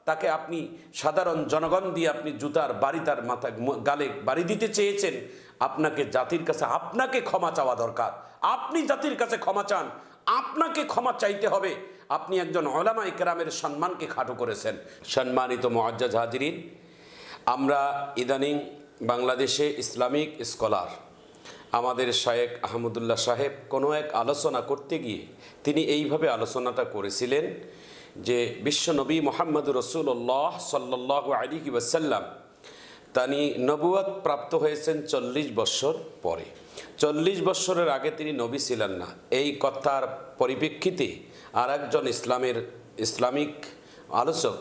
তাকে আপনি সাধারণ জনগণ দিয়ে আপনি জুতার বাড়ি তার মাথা গালে বাড়ি দিতে চেয়েছেন, আপনাকে জাতির কাছে আপনাকে ক্ষমা চাওয়া দরকার। আপনি জাতির কাছে ক্ষমা চান, আপনাকে ক্ষমা চাইতে হবে। আপনি একজন উলামায়ে কেরামের সম্মানকে খাটো করেছেন। সম্মানিত মুআজ্জাজ হাজিরিন, আমরা ইদানিং বাংলাদেশে ইসলামিক স্কলার আমাদের শায়েখ আহমদুল্লাহ সাহেব কোনো এক আলোচনা করতে গিয়ে তিনি এইভাবে আলোচনাটা করেছিলেন যে বিশ্বনবী মুহাম্মদুর রাসূলুল্লাহ সাল্লাল্লাহু আলাইহি ওয়াসাল্লাম তিনি নবুয়ত প্রাপ্ত হয়েছেন 40 বছর পরে। 40 বছরের আগে তিনি নবী ছিলেন না। এই কথার পরিপ্রেক্ষিতে আর একজন ইসলামিক আলোচক,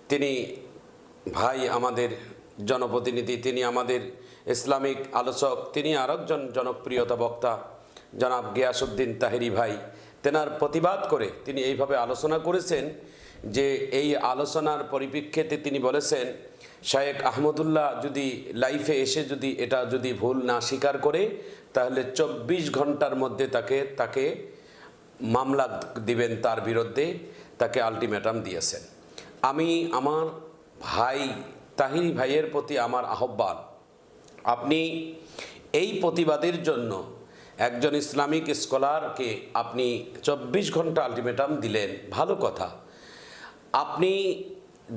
তিনি ভাই আমাদের জনপ্রতিনিধি, তিনি আমাদের ইসলামিক আলোচক, তিনি আরেকজন জনপ্রিয়তা বক্তা জনাব গিয়াসউদ্দিন তাহেরি ভাই, তেনার প্রতিবাদ করে তিনি এইভাবে আলোচনা করেছেন যে এই আলোচনার পরিপ্রেক্ষিতে তিনি বলেছেন শায়েখ আহমদুল্লাহ যদি লাইফে এসে যদি এটা যদি ভুল না স্বীকার করে তাহলে 24 ঘন্টার মধ্যে তাকে মামলা দিবেন, তার বিরুদ্ধে তাকে আলটিমেটাম দিয়েছেন। আমি আমার ভাই তাহিরি ভাইয়ের প্রতি আমার আহ্বান, আপনি এই প্রতিবাদের জন্য একজন ইসলামিক স্কলারকে আপনি 24 ঘন্টা আলটিমেটাম দিলেন, ভালো কথা। আপনি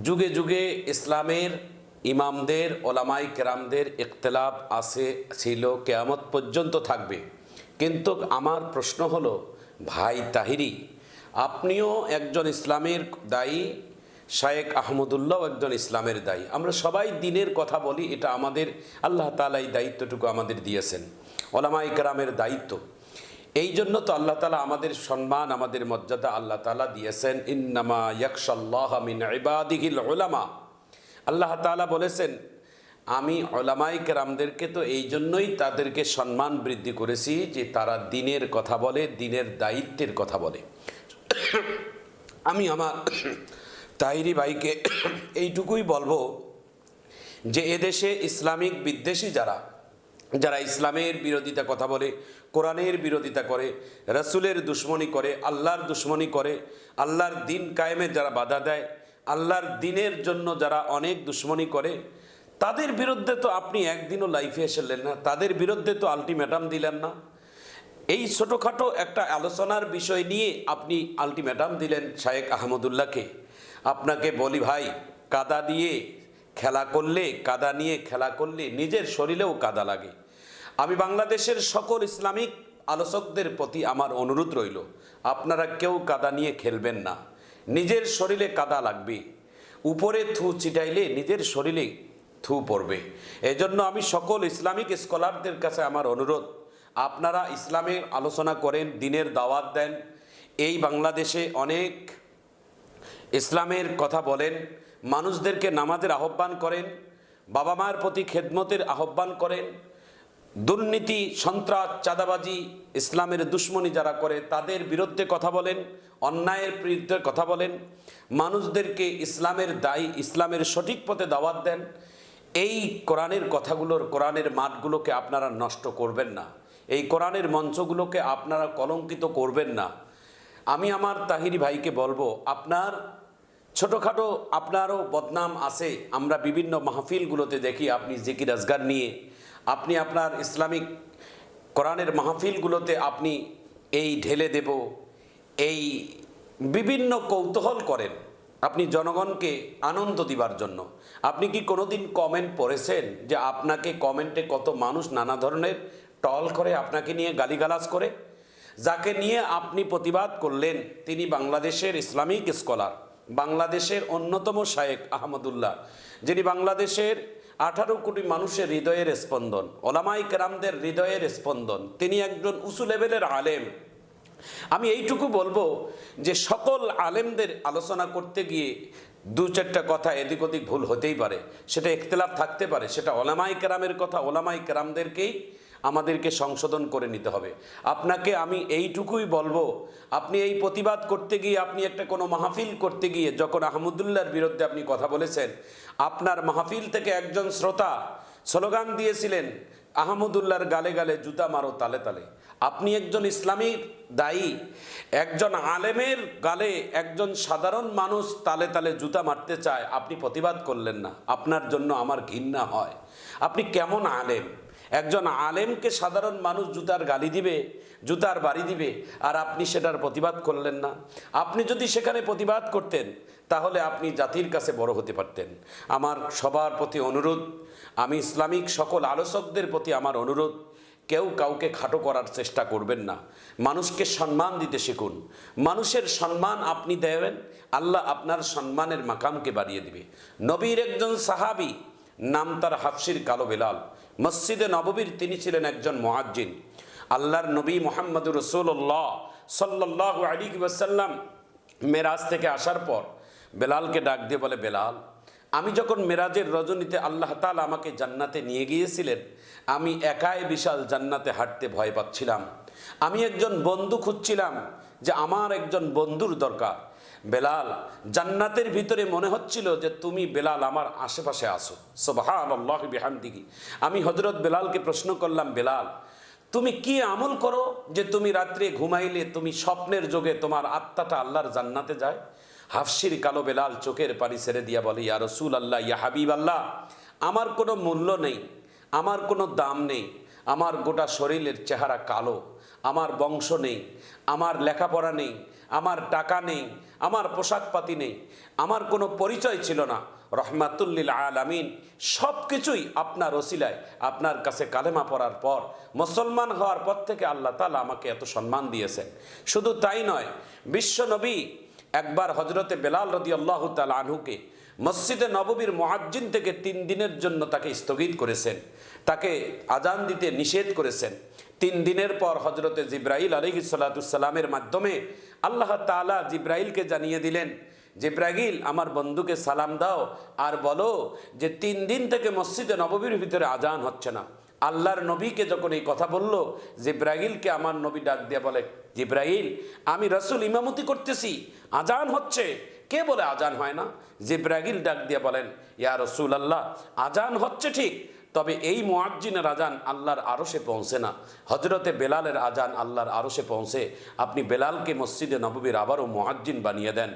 যুগে যুগে ইসলামের ইমামদের ওলামায়ে কেরামদের ইখতিলাফ ছিল, কিয়ামত পর্যন্ত থাকবে। কিন্তু আমার প্রশ্ন হলো, ভাই তাহিরি, আপনিও একজন ইসলামের দায়ী, শায়েখ আহমদুল্লাহ একজন ইসলামের দায়ী। আমরা সবাই দ্বীনের কথা বলি, এটা আমাদের আল্লাহ তাআলা এই দায়িত্বটুকু আমাদের দিয়েছেন, ওলামায়ে কেরামের দায়িত্ব। এই জন্য তো আল্লাহ তাআলা আমাদের সম্মান, আমাদের মর্যাদা আল্লাহ তাআলা দিয়েছেন, ইন্নামা ইয়াখশাল্লাহা মিন ইবাদিহিল উলামা। আল্লাহ তাআলা বলেছেন, আমি ওলামায়ে কেরামদেরকে তো এই জন্যই তাদেরকে সম্মান বৃদ্ধি করেছি যে তারা দ্বীনের কথা বলে, দ্বীনের দায়িত্বের কথা বলে। আমি আমার তাহিরি ভাইকে এইটুকুই বলবো যে এদেশে ইসলামিক বিদ্বেষী যারা ইসলামের বিরোধিতা কথা বলে, কোরআনের বিরোধিতা করে, রাসূলের দুশমনি করে, আল্লাহর দুশমনি করে, আল্লাহর দ্বীন কায়েমে যারা বাধা দেয়, আল্লাহর দ্বীনের জন্য যারা অনেক দুশমনি করে, তাদের বিরুদ্ধে তো আপনি একদিনও লাইফে এসেলেন না, তাদের বিরুদ্ধে তো আলটিমেটাম দিলেন না। এই ছোটোখাটো একটা আলোচনার বিষয় নিয়ে আপনি আলটিমেটাম দিলেন শায়েখ আহমদুল্লাহকে। আপনাকে বলি ভাই, কাদা নিয়ে খেলা করলে নিজের শরীরেও কাদা লাগে। আমি বাংলাদেশের সকল ইসলামিক আলোচকদের প্রতি আমার অনুরোধ রইল, আপনারা কেউ কাদা নিয়ে খেলবেন না, নিজের শরীরে কাদা লাগবে। উপরে থু ছিটাইলে নিজের শরীরে থু পড়বে। এজন্য আমি সকল ইসলামিক স্কলারদের কাছে আমার অনুরোধ, আপনারা ইসলামের আলোচনা করেন, দ্বীনের দাওয়াত দেন। এই বাংলাদেশে অনেক ইসলামের কথা বলেন, মানুষদেরকে নামাজের আহ্বান করেন, বাবা মায়ের প্রতি খেদমতের আহ্বান করেন। দুর্নীতি, সন্ত্রাস, চাঁদাবাজি, ইসলামের দুশমনি যারা করে তাদের বিরুদ্ধে কথা বলেন, অন্যায়ের বিরুদ্ধে কথা বলেন, মানুষদেরকে ইসলামের সঠিক পথে দাওয়াত দেন। এই কোরআনের কথাগুলোর, কোরআনের মাঠগুলোকে আপনারা নষ্ট করবেন না, এই কোরআনের মঞ্চগুলোকে আপনারা কলঙ্কিত করবেন না। আমি আমার তাহিরি ভাইকে বলবো, আপনার ছোটোখাটো আপনারও বদনাম আছে। আমরা বিভিন্ন মাহফিলগুলোতে দেখি আপনি জিকির আজগার নিয়ে, আপনি আপনার ইসলামিক কোরআনের মাহফিলগুলোতে আপনি এই ঢেলে দেব, এই বিভিন্ন কৌতূহল করেন আপনি জনগণকে আনন্দ দিবার জন্য। আপনি কি কোনোদিন কমেন্ট পড়েছেন যে আপনাকে কমেন্টে কত মানুষ নানা ধরনের টল করে, আপনাকে নিয়ে গালিগালাজ করে? যাকে নিয়ে আপনি প্রতিবাদ করলেন তিনি বাংলাদেশের ইসলামিক স্কলার, বাংলাদেশের অন্যতম শায়েখ আহমদুল্লাহ, যিনি বাংলাদেশের 18 কোটি মানুষের হৃদয়ের স্পন্দন, ওলামায়ে কেরামদের হৃদয়ের স্পন্দন। তিনি একজন উঁচু লেভেলের আলেম। আমি এইটুকু বলবো যে সকল আলেমদের আলোচনা করতে গিয়ে 2-4টা কথা এদিক ওদিক ভুল হতেই পারে, সেটা ইখতিলাফ থাকতে পারে, সেটা ওলামায়ে কেরামের কথা, ওলামায়ে কেরামদেরকেই আমাদেরকে সংশোধন করে নিতে হবে। আপনাকে আমি এইটুকুই বলবো, আপনি এই প্রতিবাদ করতে গিয়ে, আপনি একটা কোনো মাহফিল করতে গিয়ে যখন আহমদুল্লাহর বিরুদ্ধে আপনি কথা বলেছেন, আপনার মাহফিল থেকে একজন শ্রোতা স্লোগান দিয়েছিলেন, আহমদুল্লাহর গালে গালে জুতা মারো তালে তালে। আপনি একজন ইসলামীর দায়ী, একজন আলেমের গালে একজন সাধারণ মানুষ তালে তালে জুতা মারতে চায়, আপনি প্রতিবাদ করলেন না। আপনার জন্য আমার ঘৃণা হয়। আপনি কেমন আলেম? একজন আলেমকে সাধারণ মানুষ জুতার গালি দিবে, জুতার বাড়ি দিবে, আর আপনি সেটার প্রতিবাদ করলেন না। আপনি যদি সেখানে প্রতিবাদ করতেন তাহলে আপনি জাতির কাছে বড় হতে পারতেন। আমার সবার প্রতি অনুরোধ, আমি ইসলামিক সকল আলোচকদের প্রতি আমার অনুরোধ, কেউ কাউকে খাটো করার চেষ্টা করবেন না। মানুষকে সম্মান দিতে শিখুন। মানুষের সম্মান আপনি দেবেন, আল্লাহ আপনার সম্মানের মাকামকে বাড়িয়ে দিবে। নবীর একজন সাহাবী, নাম তার হাফসির কালো বেলাল, মসজিদে নববীর তিনি ছিলেন একজন মুয়াজ্জিন। আল্লাহর নবী মুহাম্মদুর রাসূলুল্লাহ সাল্লাল্লাহু আলাইহি ওয়াসাল্লাম মেরাজ থেকে আসার পর বেলালকে ডাক দিয়ে বলে, বেলাল, আমি যখন মেরাজের রজনীতে আল্লাহ তাআলা আমাকে জান্নাতে নিয়ে গিয়েছিলেন, আমি একাই বিশাল জান্নাতে হাঁটতে ভয় পাচ্ছিলাম। আমি একজন বন্ধু খুঁজছিলাম, যে আমার একজন বন্ধুর দরকার। বেলাল, জান্নাতের ভিতরে মনে হচ্ছিল যে তুমি বেলাল আমার আশেপাশে আসো। সুবহানাল্লাহি বিহামদিহি। আমি হযরত বেলালকে প্রশ্ন করলাম, বেলাল, তুমি কি আমল করো যে তুমি রাত্রে ঘুমাইলে তুমি স্বপ্নের যোগে তোমার আত্মাটা আল্লাহর জান্নাতে যায়? হাফসির কালো বেলাল চোখের পানি ছেড়ে দিয়া বলে, ইয়া রাসূলুল্লাহ, ইয়া হাবিবাল্লাহ, আমার কোনো মূল্য নেই, আমার কোনো দাম নেই, আমার গোটা শরীরের চেহারা কালো, আমার বংশ নেই, আমার লেখাপড়া নেই, আমার টাকা নেই, আমার পোশাক পাতি নেই, আমার কোনো পরিচয় ছিল না। রহমাতুল্লিল আলামিন সব কিছুই আপনার ওসিলায়, আপনার কাছে কালেমা পড়ার পর, মুসলমান হওয়ার পর থেকে আল্লাহ তাআলা আমাকে এত সম্মান দিয়েছেন। শুধু তাই নয়, বিশ্ব নবী একবার হজরতে বেলাল রাদিয়াল্লাহু তাআলা আনহুকে মসজিদে নববীর মুয়াজ্জিন থেকে 3 দিনের জন্য তাকে স্থগিত করেছেন, তাকে আজান দিতে নিষেধ করেছেন। 3 দিনের পর হজরতে জিব্রাইল আলাইহিস সালাতুস সালামের মাধ্যমে আল্লাহ তাআলা জিব্রাইলকে জানিয়ে দিলেন, জিব্রাইল, আমার বন্ধুকে সালাম দাও আর বলো যে 3 দিন থেকে মসজিদে নববীর ভিতরে আজান হচ্ছে না। আল্লাহর নবীকে যখন এই কথা বলল, জিব্রাইলকে আমার নবী ডাক দিয়ে বলে, জিব্রাইল, আমি রাসূল ইমামতি করতেছি, আজান হচ্ছে, কে বলে আজান হয় না? জিব্রাইল ডাক দিয়ে বলেন, ইয়া রাসূলুল্লাহ, আজান হচ্ছে ঠিক, তবে এই মুয়াজ্জিনের আজান আল্লাহর আরশে পৌঁছে না। হযরতে বেলালের আজান আল্লাহর আরশে পৌঁছে। আপনি বেলালকে মসজিদে নববীর আবারও মুয়াজ্জিন বানিয়ে দেন।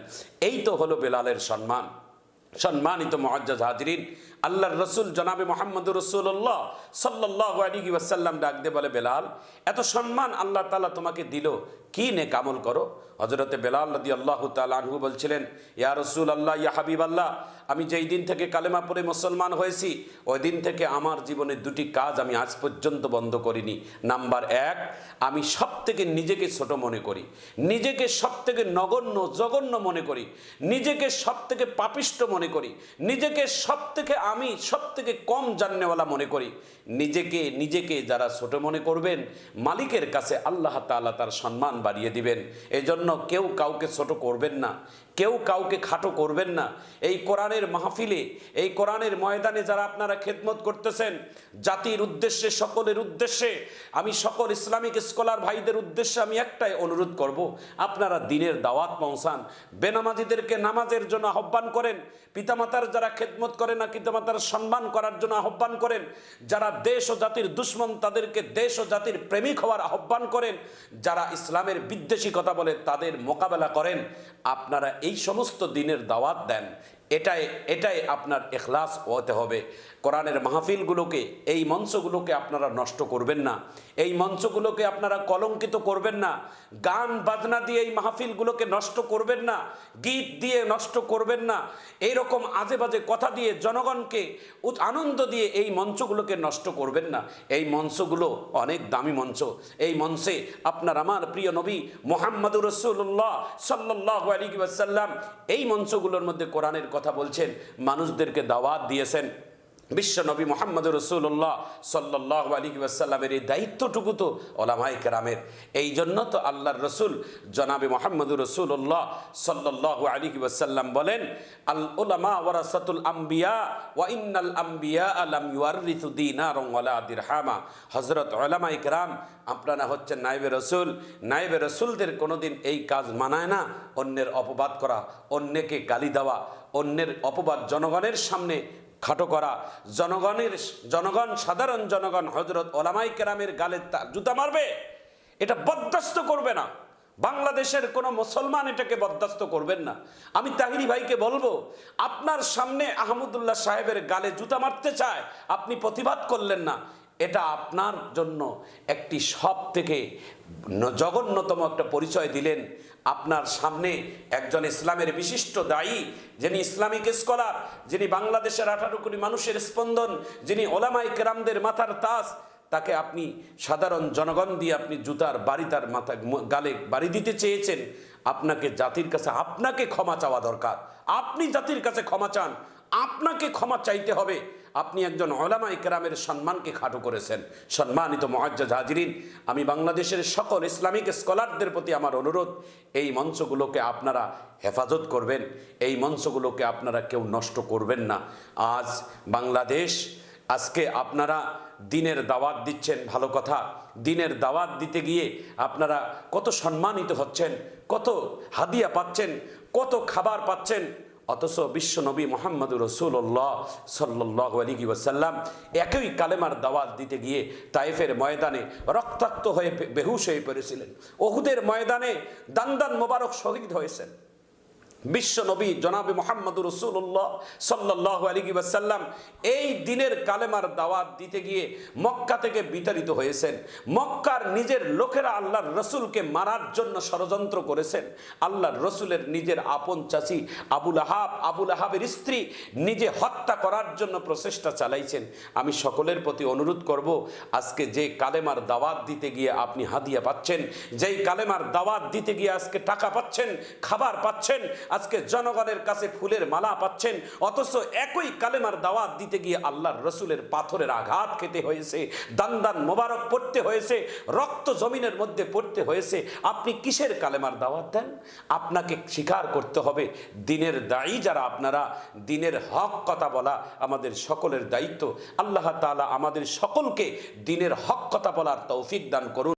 এই তো হলো বেলালের সম্মান। সম্মানিত মুআজ্জাজ হাজরিন, আল্লাহর রসুল জনাবে মুহাম্মদুর রাসূলুল্লাহ সাল্লাল্লাহু আলাইহি ওয়াসাল্লাম ডাক দিয়ে বলে, বেলাল, এত সম্মান আল্লাহ তাআলা তোমাকে দিল, কি নেক আমল করো। হযরতে বেলাল রাদিয়াল্লাহু তাআলা আনহু বলছিলেন, ইয়া রাসূলুল্লাহ, ইয়া হাবিবাল্লাহ, আমি যেই দিন থেকে কালেমা পড়ে মুসলমান হয়েছি, ওই দিন থেকে আমার জীবনে 2টি কাজ আমি আজ পর্যন্ত বন্ধ করিনি। নাম্বার 1, আমি সব থেকে নিজেকে ছোট মনে করি, নিজেকে সব থেকে নগণ্য জঘন্য মনে করি, নিজেকে সব থেকে পাপিষ্ট মনে করি, নিজেকে সব থেকে কম জাননেওয়ালা মনে করি। নিজেকে যারা ছোট মনে করবেন, মালিকের কাছে আল্লাহ তাআলা তার সম্মান বাড়িয়ে দিবেন। এজন্য কেউ কাউকে ছোট করবেন না, কেউ কাউকে খাটো করবেন না। এই কোরআনের মাহফিলে, এই কোরআনের ময়দানে যারা আপনারা খেদমত করতেছেন, জাতির উদ্দেশ্যে, সকলের উদ্দেশ্যে, আমি সকল ইসলামিক স্কলার ভাইদের উদ্দেশ্যে আমি একটাই অনুরোধ করব, আপনারা দ্বীনের দাওয়াত পৌঁছান। বেনামাজিদেরকে নামাজের জন্য আহ্বান করেন। পিতামাতার যারা খেদমত করে না, পিতামাতার সম্মান করার জন্য আহ্বান করেন। যারা দেশ ও জাতির দুশ্মন, তাদেরকে দেশ ও জাতির প্রেমিক হওয়ার আহ্বান করেন। যারা ইসলামের বিদ্বেষী কথা বলে, তাদের মোকাবেলা করেন। আপনারা এই সমস্ত দ্বীনের দাওয়াত দেন। এটাই আপনার ইখলাস হতে হবে। কোরআনের মাহফিলগুলোকে, এই মঞ্চগুলোকে আপনারা নষ্ট করবেন না, এই মঞ্চগুলোকে আপনারা কলঙ্কিত করবেন না। গান বাজনা দিয়ে এই মাহফিলগুলোকে নষ্ট করবেন না, গীত দিয়ে নষ্ট করবেন না, এইরকম আজে বাজে কথা দিয়ে জনগণকে আনন্দ দিয়ে এই মঞ্চগুলোকে নষ্ট করবেন না। এই মঞ্চগুলো অনেক দামি মঞ্চ। এই মঞ্চে আপনার আমার প্রিয় নবী মুহাম্মদুর রাসূলুল্লাহ সাল্লাল্লাহু আলাইহি ওয়াসাল্লাম এই মঞ্চগুলোর মধ্যে কোরআনের কথা বলছেন, মানুষদেরকে দাওয়াত দিয়েছেন। বিশ্ব নবী মুহাম্মদুর রাসূলুল্লাহ সাল্লাল্লাহু আলাইহি ওয়াসাল্লামের এই দায়িত্বটুকু তো উলামায়ে কেরামের। এই জন্য তো আল্লাহর রসুল জনাবে মুহাম্মদুর রাসূলুল্লাহ সাল্লাল্লাহু আলাইহি ওয়াসাল্লাম বলেন, আল উলামা ওয়ারাসাতুল আম্বিয়া ওয়া ইন্নাল আম্বিয়া লাম ইউয়ারিসু দীনারান ওয়ালা দিরহামা। হযরত উলামায়ে কেরাম আপনারা হচ্ছেন নায়েবে রসুল। নায়েবে রসুলদের কোনোদিন এই কাজ মানায় না, অন্যের অপবাদ করা, অন্যকে গালি দেওয়া, অন্যের অপবাদ জনগণের সামনে খাটো করা, জনগণ সাধারণ জনগণ হযরত ওলামায়ে কেরামের গালে জুতা মারবে, এটা বরদাস্ত করবে না। বাংলাদেশের কোনো মুসলমান এটাকে বরদাস্ত করবেন না। আমি তাহিরি ভাইকে বলবো, আপনার সামনে আহমদুল্লাহ সাহেবের গালে জুতা মারতে চায়, আপনি প্রতিবাদ করলেন না, এটা আপনার জন্য একটি সব থেকে জঘন্যতম একটা পরিচয় দিলেন। আপনার সামনে একজন ইসলামের বিশিষ্ট দায়ী, যিনি ইসলামিক স্কলার, যিনি বাংলাদেশের 18 কোটি মানুষের স্পন্দন, যিনি ওলামায়ে কেরামদের মাথার তাজ, তাকে আপনি সাধারণ জনগণ দিয়ে আপনি জুতার বাড়ি তার মাথা গালে বাড়ি দিতে চেয়েছেন। আপনাকে জাতির কাছে আপনাকে ক্ষমা চাওয়া দরকার। আপনি জাতির কাছে ক্ষমা চান, আপনাকে ক্ষমা চাইতে হবে। আপনি একজন ওলামায়ে কেরামের সম্মানকে খাটো করেছেন। সম্মানিত মুআজ্জাজ হাজিরিন, আমি বাংলাদেশের সকল ইসলামিক স্কলারদের প্রতি আমার অনুরোধ, এই মঞ্চগুলোকে আপনারা হেফাজত করবেন, এই মঞ্চগুলোকে আপনারা কেউ নষ্ট করবেন না। আজ বাংলাদেশ, আজকে আপনারা দিনের দাওয়াত দিচ্ছেন, ভালো কথা। দিনের দাওয়াত দিতে গিয়ে আপনারা কত সম্মানিত হচ্ছেন, কত হাদিয়া পাচ্ছেন, কত খাবার পাচ্ছেন, অথচ বিশ্বনবী মুহাম্মদুর রাসূলুল্লাহ সাল্লাল্লাহু আলাইহি ওয়াসাল্লাম একই কালেমার দাওয়াত দিতে গিয়ে তায়েফের ময়দানে রক্তাক্ত হয়ে বেহুশ হয়ে পড়েছিলেন। উহুদের ময়দানে দান মোবারক শহীদ হয়েছেন। বিশ্বনবী জনাবে মুহাম্মদুর রাসূলুল্লাহ সাল্লাল্লাহু আলাইহি ওয়াসাল্লাম এই দিনের কালেমার দাওয়াত দিতে গিয়ে মক্কা থেকে বিতাড়িত হয়েছেন। মক্কার নিজের লোকেরা আল্লাহর রসুলকে মারার জন্য ষড়যন্ত্র করেছেন। আল্লাহর রসুলের নিজের আপন চাচি আবু লাহাবের স্ত্রী নিজে হত্যা করার জন্য প্রচেষ্টা চালাইছেন। আমি সকলের প্রতি অনুরোধ করব, আজকে যে কালেমার দাওয়াত দিতে গিয়ে আপনি হাদিয়া পাচ্ছেন, যেই কালেমার দাওয়াত দিতে গিয়ে আজকে টাকা পাচ্ছেন, খাবার পাচ্ছেন, আজকে জনগণের কাছে ফুলের মালা পাচ্ছেন, অথচ একই কালেমার দাওয়াত দিতে গিয়ে আল্লাহর রসুলের পাথরের আঘাত খেতে হয়েছে, দান মোবারক পড়তে হয়েছে, রক্ত জমিনের মধ্যে পড়তে হয়েছে। আপনি কিসের কালেমার দাওয়াত দেন? আপনাকে স্বীকার করতে হবে, দিনের দায়ী যারা আপনারা, দিনের হক কথা বলা আমাদের সকলের দায়িত্ব। আল্লাহ তাআলা আমাদের সকলকে দিনের হক কথা বলার তৌফিক দান করুন।